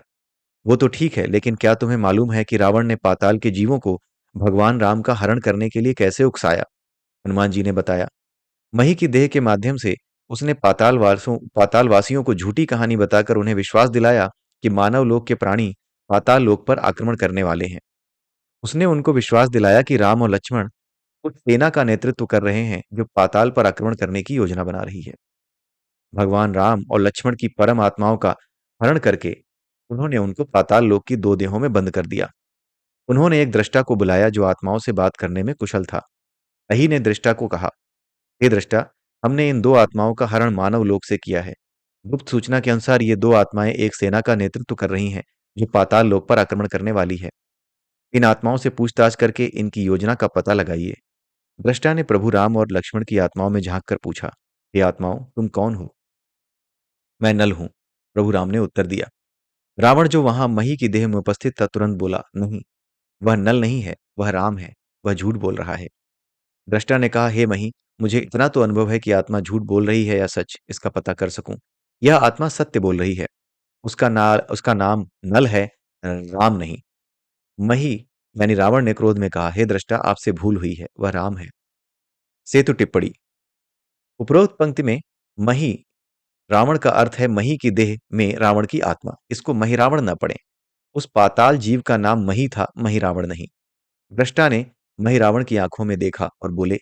वो तो ठीक है, लेकिन क्या तुम्हें मालूम है कि रावण ने पाताल के जीवों को भगवान राम का हरण करने के लिए कैसे उकसाया? हनुमान जी ने बताया, मही की देह के माध्यम से उसने पातालवासियों को झूठी कहानी बताकर उन्हें विश्वास दिलाया कि मानव लोक के प्राणी पाताल लोक पर आक्रमण करने वाले हैं। उसने उनको विश्वास दिलाया कि राम और लक्ष्मण उस सेना का नेतृत्व कर रहे हैं जो पाताल पर आक्रमण करने की योजना बना रही है। भगवान राम और लक्ष्मण की परम आत्माओं का हरण करके उन्होंने उनको पाताल लोक की दो देहों में बंद कर दिया। उन्होंने एक दृष्टा को बुलाया जो आत्माओं से बात करने में कुशल था। अहि ने दृष्टा को कहा, हे दृष्टा, हमने इन दो आत्माओं का हरण मानव लोक से किया है। गुप्त सूचना के अनुसार ये दो आत्माएं एक सेना का नेतृत्व कर रही हैं जो पाताल लोक पर आक्रमण करने वाली है। इन आत्माओं से पूछताछ करके इनकी योजना का पता लगाइए। दृष्टा ने प्रभु राम और लक्ष्मण की आत्माओं में झांक कर पूछा, हे आत्माओं, तुम कौन हो? मैं नल हूं, प्रभु राम ने उत्तर दिया। रावण जो वहां मही की देह में उपस्थित था तुरंत बोला, नहीं, वह नल नहीं है, वह राम है, वह झूठ बोल रहा है। दृष्टा ने कहा, हे मही, मुझे इतना तो अनुभव है कि आत्मा झूठ बोल रही है या सच, इसका पता कर सकूं। यह आत्मा सत्य बोल रही है। उसका नाम नल है, राम नहीं। मही यानी रावण ने क्रोध में कहा, हे दृष्टा, आपसे भूल हुई है, वह राम है। सेतु टिप्पणी। उपरोक्त पंक्ति में मही रावण का अर्थ है मही की देह में रावण की आत्मा। इसको महिरावण न पढ़ें। उस पाताल जीव का नाम मही था, महिरावण नहीं। दृष्टा ने महिरावण की आंखों में देखा और बोले,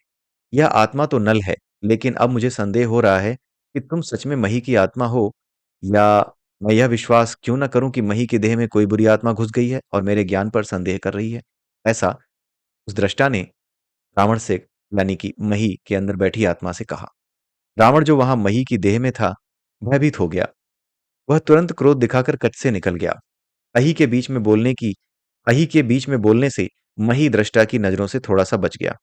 यह आत्मा तो नल है, लेकिन अब मुझे संदेह हो रहा है कि तुम सच में मही की आत्मा हो, या मैं यह विश्वास क्यों न करूं कि मही की देह में कोई बुरी आत्मा घुस गई है और मेरे ज्ञान पर संदेह कर रही है। ऐसा उस दृष्टा ने रावण से यानी कि मही के अंदर बैठी आत्मा से कहा। रावण जो वहां मही की देह में था भयभीत हो गया। वह तुरंत क्रोध दिखाकर कच्छ से निकल गया। अहि के बीच में बोलने की अहि के बीच में बोलने से मही दृष्टा की नजरों से थोड़ा सा बच गया।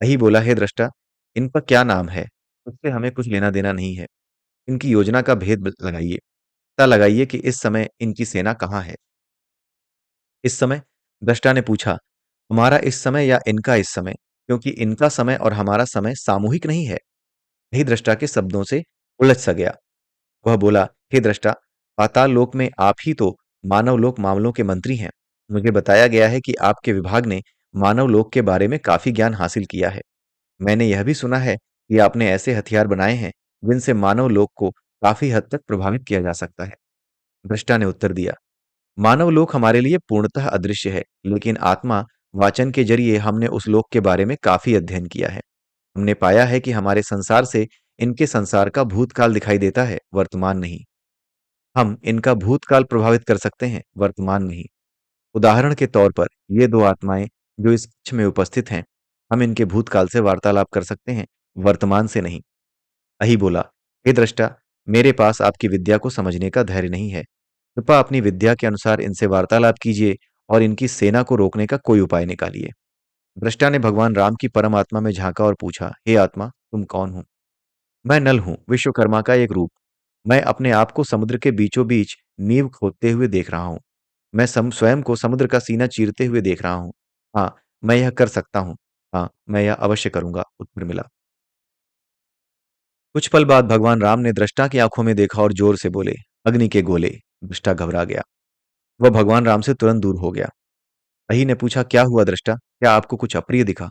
अहि बोला, हे दृष्टा, इनका क्या नाम है, उससे हमें कुछ लेना देना नहीं है। इनकी योजना का लगाइए, पता लगाइए कि इस समय इनकी सेना कहाँ है। इस समय? दृष्टा ने पूछा, हमारा इस समय या इनका इस समय? क्योंकि इनका समय और हमारा समय सामूहिक नहीं है। यही दृष्टा के शब्दों से उलझ सा गया। वह बोला, हे दृष्टा, पाताल लोक में आप ही तो मानव लोक मामलों के मंत्री हैं। मुझे बताया गया है कि आपके विभाग ने मानव लोक के बारे में काफी ज्ञान हासिल किया है। मैंने यह भी सुना है कि आपने ऐसे हथियार बनाए हैं जिनसे मानव लोक को काफी हद तक प्रभावित किया जा सकता है। दृष्टा ने उत्तर दिया, मानव लोक हमारे लिए पूर्णतः अदृश्य है, लेकिन आत्मा वाचन के जरिए हमने उस लोक के बारे में काफी अध्ययन किया है। हमने पाया है कि हमारे संसार से इनके संसार का भूतकाल दिखाई देता है, वर्तमान नहीं। हम इनका भूतकाल प्रभावित कर सकते हैं, वर्तमान नहीं। उदाहरण के तौर पर ये दो आत्माएं जो इस कक्ष में उपस्थित हैं, हम इनके भूतकाल से वार्तालाप कर सकते हैं, वर्तमान से नहीं। अही बोला, हे दृष्टा, मेरे पास आपकी विद्या को समझने का धैर्य नहीं है। कृपा अपनी विद्या के अनुसार इनसे वार्तालाप कीजिए और इनकी सेना को रोकने का कोई उपाय निकालिए। दृष्टा ने भगवान राम की परम आत्मा में झांका और पूछा, हे आत्मा, तुम कौन हो? मैं नल हूं, विश्वकर्मा का एक रूप। मैं अपने आप को समुद्र के बीचों बीच नींव खोदते हुए देख रहा हूं। मैं स्वयं को समुद्र का सीना चीरते हुए देख रहा हूं। हाँ, मैं यह कर सकता हूं। हाँ, मैं यह अवश्य करूंगा, उत्तर मिला। कुछ पल बाद भगवान राम ने दृष्टा की आंखों में देखा और जोर से बोले, अग्नि के गोले। दृष्टा घबरा गया। वह भगवान राम से तुरंत दूर हो गया। अही ने पूछा, क्या हुआ दृष्टा? क्या आपको कुछ अप्रिय दिखा?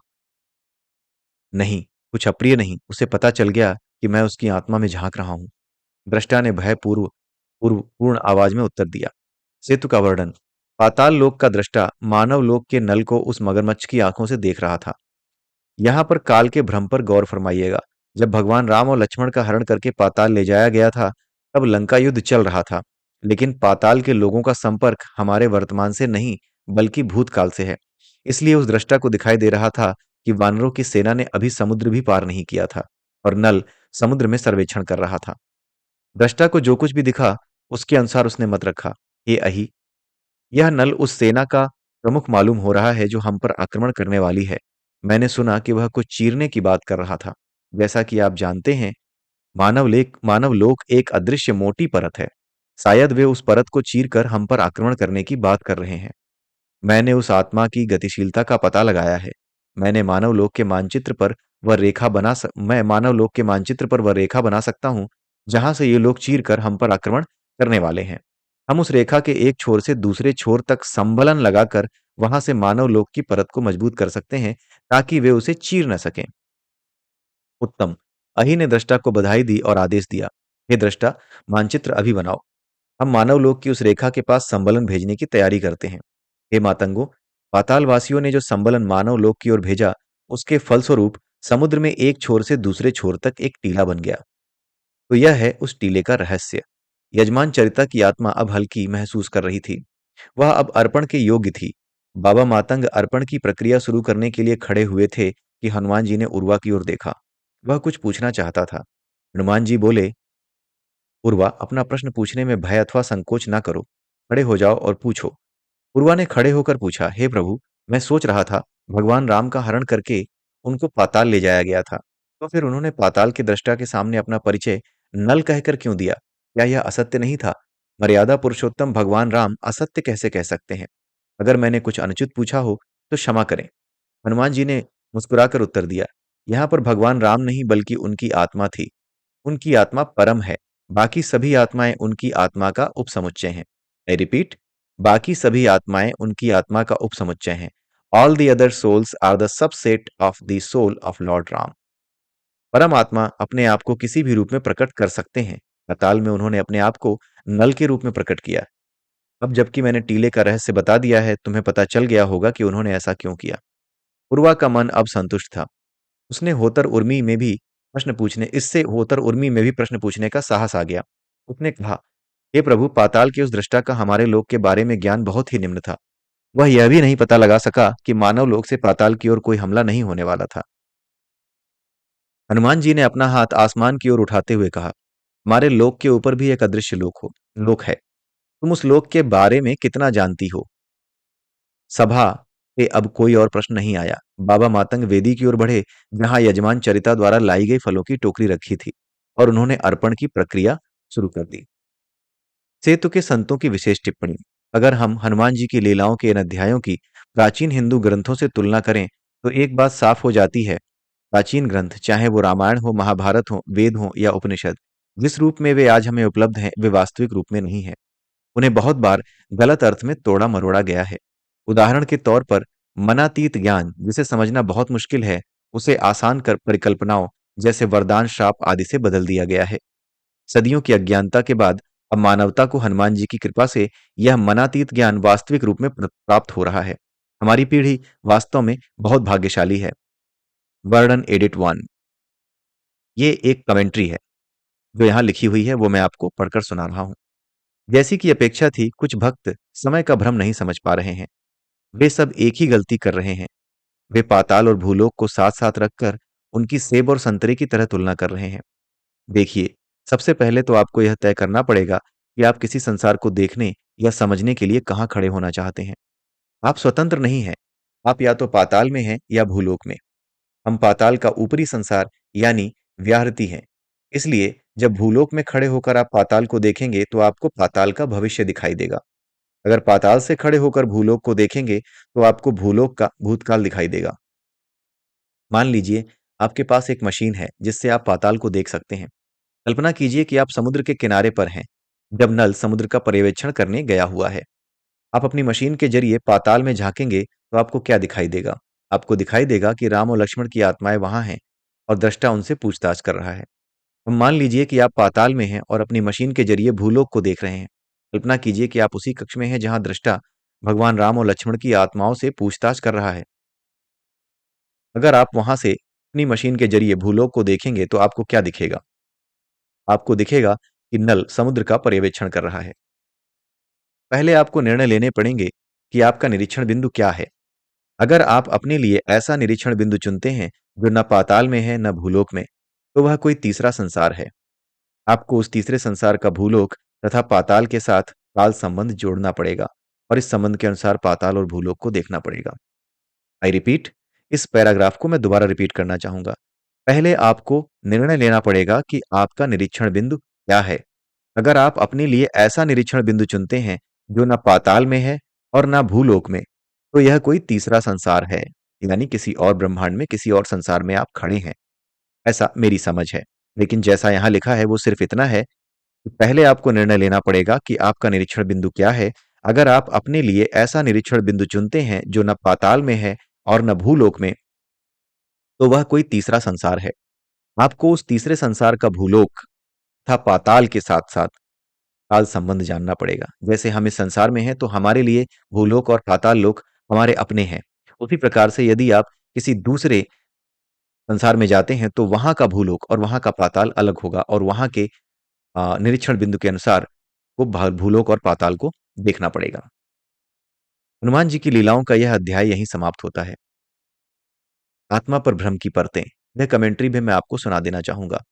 नहीं, कुछ अप्रिय नहीं, उसे पता चल गया कि मैं उसकी आत्मा में झांक रहा हूं। दृष्टा ने भयपूर्व पूर्व पूर्ण आवाज में उत्तर दिया। सेतु का वर्णन। पाताल लोक का दृष्टा मानव लोक के नल को उस मगरमच्छ की आंखों से देख रहा था। यहाँ पर काल के भ्रम पर गौर फरमाइएगा। जब भगवान राम और लक्ष्मण का हरण करके पाताल ले जाया गया था, तब लंका युद्ध चल रहा था। लेकिन पाताल के लोगों का संपर्क हमारे वर्तमान से नहीं, बल्कि भूतकाल से है। इसलिए उस दृष्टा को दिखाई दे रहा था कि वानरों की सेना ने अभी समुद्र भी पार नहीं किया था और नल समुद्र में सर्वेक्षण कर रहा था। दृष्टा को जो कुछ भी दिखा, उसके अनुसार उसने मत रखा। हे अहि, यह नल उस सेना का प्रमुख मालूम हो रहा है जो हम पर आक्रमण करने वाली है। मैंने सुना कि वह कुछ चीरने की बात कर रहा था। जैसा कि आप जानते हैं, मानव लोक एक अदृश्य मोटी परत है। शायद वे उस परत को चीरकर हम पर आक्रमण करने की बात कर रहे हैं। मैंने उस आत्मा की गतिशीलता का पता लगाया है। मैं मानव लोक के मानचित्र पर वह रेखा बना सकता हूँ, जहां से ये लोग चीर कर हम पर आक्रमण करने वाले हैं। हम उस रेखा के एक छोर से दूसरे छोर तक संबलन लगाकर वहां से मानव लोक की परत को मजबूत कर सकते हैं, ताकि वे उसे चीर न सकें। उत्तम। अहि ने दृष्टा को बधाई दी और आदेश दिया, हे दृष्टा, मानचित्र अभी बनाओ। हम मानव लोक की उस रेखा के पास संबलन भेजने की तैयारी करते हैं। हे मातंगो, पातालवासियों ने जो संबलन मानव लोक की ओर भेजा, उसके फलस्वरूप समुद्र में एक छोर से दूसरे छोर तक एक टीला बन गया। तो यह है उस टीले का रहस्य। यजमान चरिता की आत्मा अब हल्की महसूस कर रही थी। वह अब अर्पण के योग्य थी। बाबा मातंग अर्पण की प्रक्रिया शुरू करने के लिए खड़े हुए थे कि हनुमान जी ने उर्वा की ओर देखा। वह कुछ पूछना चाहता था। हनुमान जी बोले, उर्वा, अपना प्रश्न पूछने में भय अथवा संकोच ना करो। खड़े हो जाओ और पूछो। उर्वा ने खड़े होकर पूछा, हे प्रभु, मैं सोच रहा था, भगवान राम का हरण करके उनको पाताल ले जाया गया था, तो फिर उन्होंने पाताल के दृष्टा के सामने अपना परिचय नल कहकर क्यों दिया? क्या यह असत्य नहीं था? मर्यादा पुरुषोत्तम भगवान राम असत्य कैसे कह सकते हैं? अगर मैंने कुछ अनुचित पूछा हो तो क्षमा करें। हनुमान जी ने मुस्कुराकर उत्तर दिया, यहाँ पर भगवान राम नहीं बल्कि उनकी आत्मा थी। उनकी आत्मा परम है। बाकी सभी आत्माएं उनकी आत्मा का उपसमुच्चय हैं। आई रिपीट, बाकी सभी आत्माएं उनकी आत्मा का उपसमुच्चय हैं। All the other souls are the subset of the soul of Lord Ram. परम आत्मा अपने आप को किसी भी रूप में प्रकट कर सकते हैं। पाताल में उन्होंने अपने आप को नल के रूप में प्रकट किया। अब जबकि मैंने टीले का रहस्य बता दिया है, तुम्हें पता चल गया होगा कि उन्होंने ऐसा क्यों किया। उर्वा का मन अब संतुष्ट था। उसने होतर उर्मी में भी प्रश्न पूछने का साहस आ गया। उसने कहा, हे प्रभु, पाताल के उस दृष्टा का हमारे लोक के बारे में ज्ञान बहुत ही निम्न था। वह यह भी नहीं पता लगा सका कि मानव लोक से पाताल की ओर कोई हमला नहीं होने वाला था। हनुमान जी ने अपना हाथ आसमान की ओर उठाते हुए कहा, हमारे लोक के ऊपर भी एक अदृश्य लोक है। तुम उस लोक के बारे में कितना जानती हो? सभा पे अब कोई और प्रश्न नहीं आया। बाबा मातंग वेदी की ओर बढ़े, जहां यजमान चरिता द्वारा लाई गई फलों की टोकरी रखी थी, और उन्होंने अर्पण की प्रक्रिया शुरू कर दी। सेतु के संतों की विशेष टिप्पणी। अगर हम हनुमान जी की लीलाओं के इन अध्यायों की प्राचीन हिंदू ग्रंथों से तुलना करें, तो एक बात साफ हो जाती है। प्राचीन ग्रंथ, चाहे वो रामायण हो, महाभारत हो, वेद हो या उपनिषद, जिस रूप में वे आज हमें उपलब्ध हैं, वे वास्तविक रूप में नहीं है। उन्हें बहुत बार गलत अर्थ में तोड़ा मरोड़ा गया है। उदाहरण के तौर पर, मनातीत ज्ञान, जिसे समझना बहुत मुश्किल है, उसे आसान कर परिकल्पनाओं जैसे वरदान, श्राप आदि से बदल दिया गया है। सदियों की अज्ञानता के बाद अब मानवता को हनुमान जी की कृपा से यह मनातीत ज्ञान वास्तविक रूप में प्राप्त हो रहा है। हमारी पीढ़ी वास्तव में बहुत भाग्यशाली है। वर्णन एडिट 1। ये एक कमेंट्री है जो यहाँ लिखी हुई है, वो मैं आपको पढ़कर सुना रहा हूँ। जैसी कि अपेक्षा थी, कुछ भक्त समय का भ्रम नहीं समझ पा रहे हैं। वे सब एक ही गलती कर रहे हैं। वे पाताल और भूलोक को साथ साथ रखकर उनकी सेब और संतरे की तरह तुलना कर रहे हैं। देखिए, सबसे पहले तो आपको यह तय करना पड़ेगा कि आप किसी संसार को देखने या समझने के लिए कहाँ खड़े होना चाहते हैं। आप स्वतंत्र नहीं हैं। आप या तो पाताल में हैं या भूलोक में। हम पाताल का ऊपरी संसार यानी व्याहृति हैं। इसलिए जब भूलोक में खड़े होकर आप पाताल को देखेंगे तो आपको पाताल का भविष्य दिखाई देगा। अगर पाताल से खड़े होकर भूलोक को देखेंगे तो आपको भूलोक का भूतकाल दिखाई देगा। मान लीजिए आपके पास एक मशीन है जिससे आप पाताल को देख सकते हैं। कल्पना कीजिए कि आप समुद्र के किनारे पर हैं जब नल समुद्र का पर्यवेक्षण करने गया हुआ है। आप अपनी मशीन के जरिए पाताल में झांकेंगे तो आपको क्या दिखाई देगा? आपको दिखाई देगा कि राम और लक्ष्मण की आत्माएं वहां हैं और दृष्टा उनसे पूछताछ कर रहा है। अब मान लीजिए कि आप पाताल में हैं और अपनी मशीन के जरिए भूलोक को देख रहे हैं। कल्पना कीजिए कि आप उसी कक्ष में हैं जहां दृष्टा भगवान राम और लक्ष्मण की आत्माओं से पूछताछ कर रहा है। अगर आप वहां से अपनी मशीन के जरिए भूलोक को देखेंगे तो आपको क्या दिखेगा? आपको दिखेगा कि नल समुद्र का पर्यवेक्षण कर रहा है। पहले आपको निर्णय लेने पड़ेंगे कि आपका निरीक्षण बिंदु क्या है। अगर आप अपने लिए ऐसा निरीक्षण बिंदु चुनते हैं जो न पाताल में है न भूलोक में, तो वह कोई तीसरा संसार है। आपको उस तीसरे संसार का भूलोक तथा पाताल के साथ काल संबंध जोड़ना पड़ेगा और इस संबंध के अनुसार पाताल और भूलोक को देखना पड़ेगा। आई रिपीट, इस पैराग्राफ को मैं दोबारा रिपीट करना चाहूंगा। पहले आपको निर्णय लेना पड़ेगा कि आपका निरीक्षण बिंदु क्या है। अगर आप अपने लिए ऐसा निरीक्षण बिंदु चुनते हैं जो न पाताल में है और न भूलोक में, तो यह कोई तीसरा संसार है, यानी किसी और ब्रह्मांड में किसी और संसार में आप खड़े हैं। ऐसा मेरी समझ है। लेकिन जैसा यहाँ लिखा है वो सिर्फ इतना है कि पहले आपको निर्णय लेना पड़ेगा कि आपका निरीक्षण बिंदु क्या है। अगर आप अपने लिए ऐसा निरीक्षण बिंदु चुनते हैं जो न पाताल में है और न भूलोक में, तो वह कोई तीसरा संसार है। आपको उस तीसरे संसार का भूलोक तथा पाताल के साथ साथ काल संबंध जानना पड़ेगा। जैसे हम इस संसार में हैं तो हमारे लिए भूलोक और पाताल लोक हमारे अपने हैं। उसी प्रकार से यदि आप किसी दूसरे संसार में जाते हैं तो वहां का भूलोक और वहां का पाताल अलग होगा और वहां के निरीक्षण बिंदु के अनुसार वो भूलोक और पाताल को देखना पड़ेगा। हनुमान जी की लीलाओं का यह अध्याय यहीं समाप्त होता है। आत्मा पर भ्रम की परतें, यह कमेंट्री भी मैं आपको सुना देना चाहूंगा।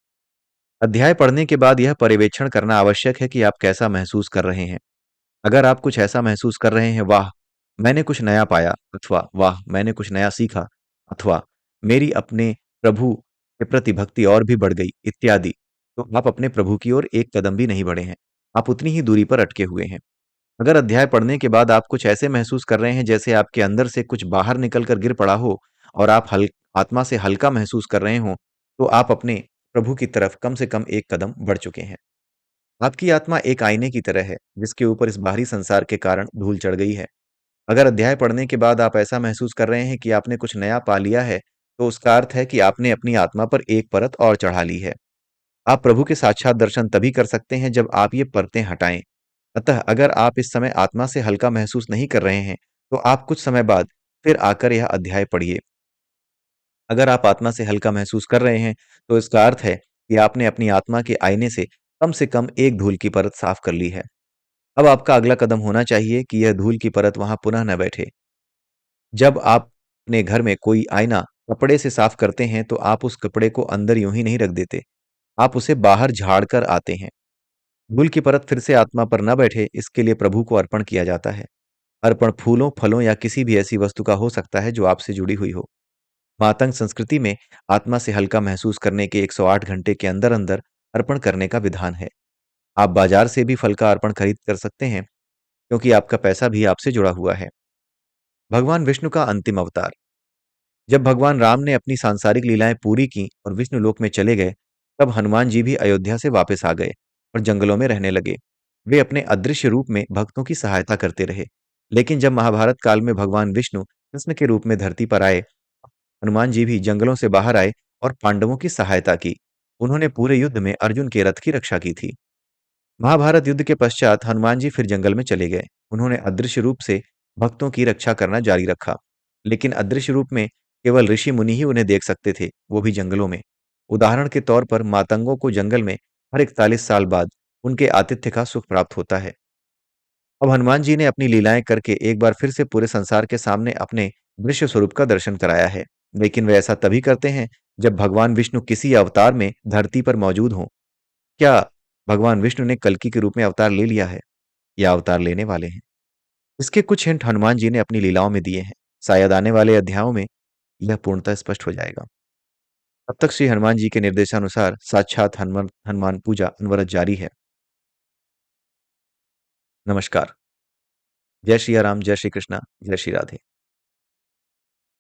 अध्याय पढ़ने के बाद यह पर्यवेक्षण करना आवश्यक है कि आप कैसा महसूस कर रहे हैं। अगर आप कुछ ऐसा महसूस कर रहे हैं, वाह मैंने कुछ नया पाया, अथवा वाह मैंने कुछ नया सीखा, अथवा मेरी अपने प्रभु के प्रति भक्ति और भी बढ़ गई इत्यादि, तो आप अपने प्रभु की ओर एक कदम भी नहीं बढ़े हैं। आप उतनी ही दूरी पर अटके हुए हैं। अगर अध्याय पढ़ने के बाद आप कुछ ऐसे महसूस कर रहे हैं जैसे आपके अंदर से कुछ बाहर निकल कर गिर पड़ा हो और आप आत्मा से हल्का महसूस कर रहे हो, तो आप अपने प्रभु की तरफ कम से कम एक कदम बढ़ चुके हैं। आपकी आत्मा एक आईने की तरह है जिसके ऊपर इस बाहरी संसार के कारण धूल चढ़ गई है। अगर अध्याय पढ़ने के बाद आप ऐसा महसूस कर रहे हैं कि आपने कुछ नया पा लिया है, तो उसका अर्थ है कि आपने अपनी आत्मा पर एक परत और चढ़ा ली है। आप प्रभु के साक्षात दर्शन तभी कर सकते हैं जब आप ये परतें हटाएं। अतः अगर आप इस समय आत्मा से हल्का महसूस नहीं कर रहे हैं, तो आप कुछ समय बाद फिर आकर यह अध्याय पढ़िए। अगर आप आत्मा से हल्का महसूस कर रहे हैं, तो इसका अर्थ है कि आपने अपनी आत्मा के आईने से कम एक धूल की परत साफ कर ली है। अब आपका अगला कदम होना चाहिए कि यह धूल की परत वहां पुनः न बैठे। जब आप अपने घर में कोई आईना कपड़े से साफ करते हैं, तो आप उस कपड़े को अंदर यूं ही नहीं रख देते। आप उसे बाहर झाड़ कर आते हैं। धूल की परत फिर से आत्मा पर न बैठे, इसके लिए प्रभु को अर्पण किया जाता है। अर्पण फूलों, फलों या किसी भी ऐसी वस्तु का हो सकता है जो आपसे जुड़ी हुई हो। मातंग संस्कृति में आत्मा से हल्का महसूस करने के 108 घंटे के अंदर अंदर अर्पण करने का विधान है। आप बाजार से भी फल का अर्पण खरीद कर सकते हैं, क्योंकि आपका पैसा भी आपसे जुड़ा हुआ है। भगवान विष्णु का अंतिम अवतार। जब भगवान राम ने अपनी सांसारिक लीलाएं पूरी की और विष्णु लोक में चले गए, तब हनुमान जी भी अयोध्या से वापस आ गए और जंगलों में रहने लगे। वे अपने अदृश्य रूप में भक्तों की सहायता करते रहे। लेकिन जब महाभारत काल में भगवान विष्णु कृष्ण के रूप में धरती पर आए, हनुमान जी भी जंगलों से बाहर आए और पांडवों की सहायता की। उन्होंने पूरे युद्ध में अर्जुन के रथ की रक्षा की थी। महाभारत युद्ध के पश्चात हनुमान जी फिर जंगल में चले गए। उन्होंने अदृश्य रूप से भक्तों की रक्षा करना जारी रखा। लेकिन अदृश्य रूप में केवल ऋषि मुनि ही उन्हें देख सकते थे, वो भी जंगलों में। उदाहरण के तौर पर मातंगों को जंगल में हर 41 साल बाद उनके आतिथ्य का सुख प्राप्त होता है। अब हनुमान जी ने अपनी लीलाएं करके एक बार फिर से पूरे संसार के सामने अपने दृश्य स्वरूप का दर्शन कराया है। लेकिन वे ऐसा तभी करते हैं जब भगवान विष्णु किसी अवतार में धरती पर मौजूद हों। क्या भगवान विष्णु ने कल्कि के रूप में अवतार ले लिया है या अवतार लेने वाले हैं? इसके कुछ हिंट हनुमान जी ने अपनी लीलाओं में दिए हैं। शायद आने वाले अध्यायों में यह पूर्णतः स्पष्ट हो जाएगा। तब तक श्री हनुमान जी के निर्देशानुसार साक्षात हनुमान हनुमान पूजा अनवरत जारी है। नमस्कार। जय श्री राम, जय श्री कृष्णा, जय श्री राधे।